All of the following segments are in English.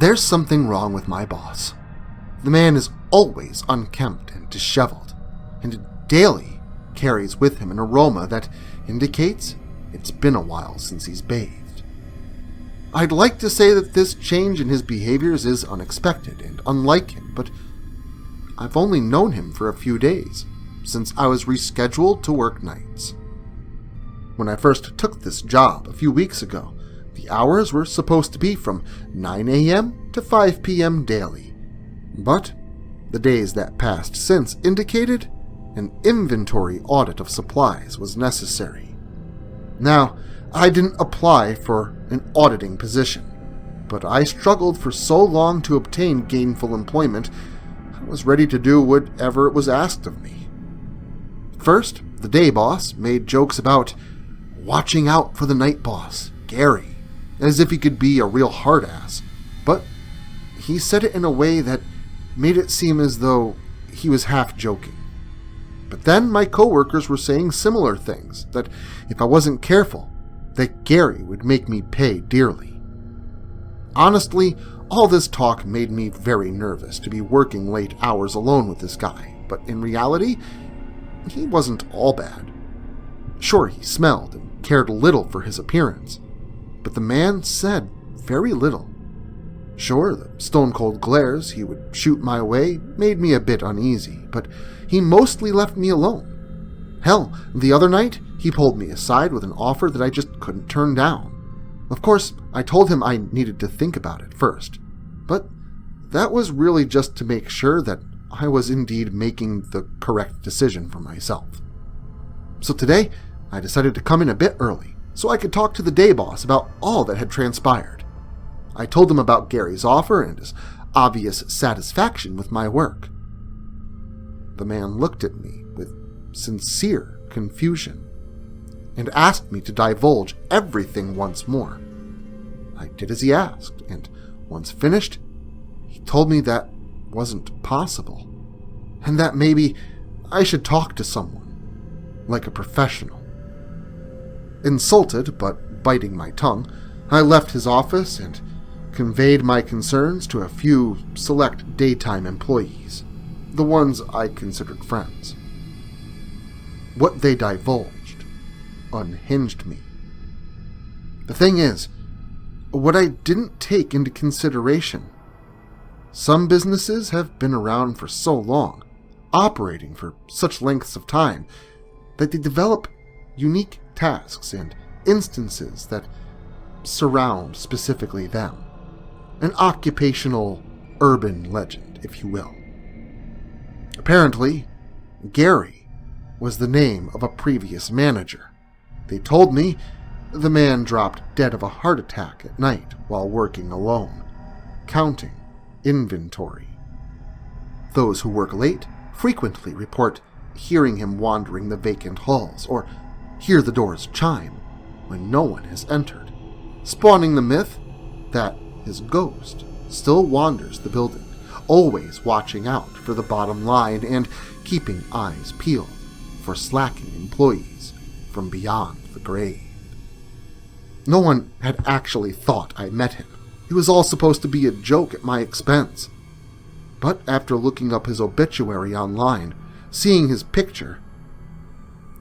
There's something wrong with my boss. The man is always unkempt and disheveled, and daily carries with him an aroma that indicates it's been a while since he's bathed. I'd like to say that this change in his behaviors is unexpected and unlike him, but I've only known him for a few days, since I was rescheduled to work nights. When I first took this job a few weeks ago, the hours were supposed to be from 9 a.m. to 5 p.m. daily, but the days that passed since indicated an inventory audit of supplies was necessary. Now, I didn't apply for an auditing position, but I struggled for so long to obtain gainful employment, I was ready to do whatever it was asked of me. First, the day boss made jokes about watching out for the night boss, Gary, as if he could be a real hard-ass, but he said it in a way that made it seem as though he was half joking. But then my coworkers were saying similar things, that if I wasn't careful, that Gary would make me pay dearly. Honestly, all this talk made me very nervous to be working late hours alone with this guy, but in reality, he wasn't all bad. Sure, he smelled and cared little for his appearance, but the man said very little. Sure, the stone-cold glares he would shoot my way made me a bit uneasy, but he mostly left me alone. Hell, the other night, he pulled me aside with an offer that I just couldn't turn down. Of course, I told him I needed to think about it first, but that was really just to make sure that I was indeed making the correct decision for myself. So today, I decided to come in a bit early, so I could talk to the day boss about all that had transpired. I told him about Gary's offer and his obvious satisfaction with my work. The man looked at me with sincere confusion and asked me to divulge everything once more. I did as he asked, and once finished, he told me that wasn't possible, and that maybe I should talk to someone, like a professional. Insulted, but biting my tongue, I left his office and conveyed my concerns to a few select daytime employees, the ones I considered friends. What they divulged unhinged me. The thing is, what I didn't take into consideration, some businesses have been around for so long, operating for such lengths of time, that they develop unique tasks and instances that surround specifically them. An occupational urban legend, if you will. Apparently, Gary was the name of a previous manager. They told me the man dropped dead of a heart attack at night while working alone, counting inventory. Those who work late frequently report hearing him wandering the vacant halls or hear the doors chime when no one has entered, spawning the myth that his ghost still wanders the building, always watching out for the bottom line and keeping eyes peeled for slacking employees from beyond the grave. No one had actually thought I met him. It was all supposed to be a joke at my expense. But after looking up his obituary online, seeing his picture,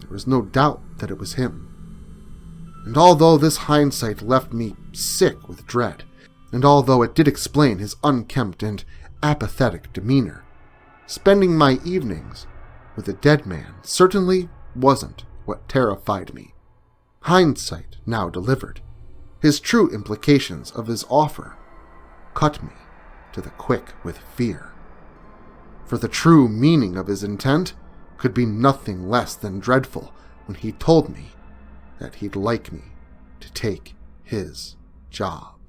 there was no doubt that it was him. And although this hindsight left me sick with dread, and although it did explain his unkempt and apathetic demeanor, spending my evenings with a dead man certainly wasn't what terrified me. Hindsight now delivered. His true implications of his offer cut me to the quick with fear. For the true meaning of his intent could be nothing less than dreadful when he told me that he'd like me to take his job.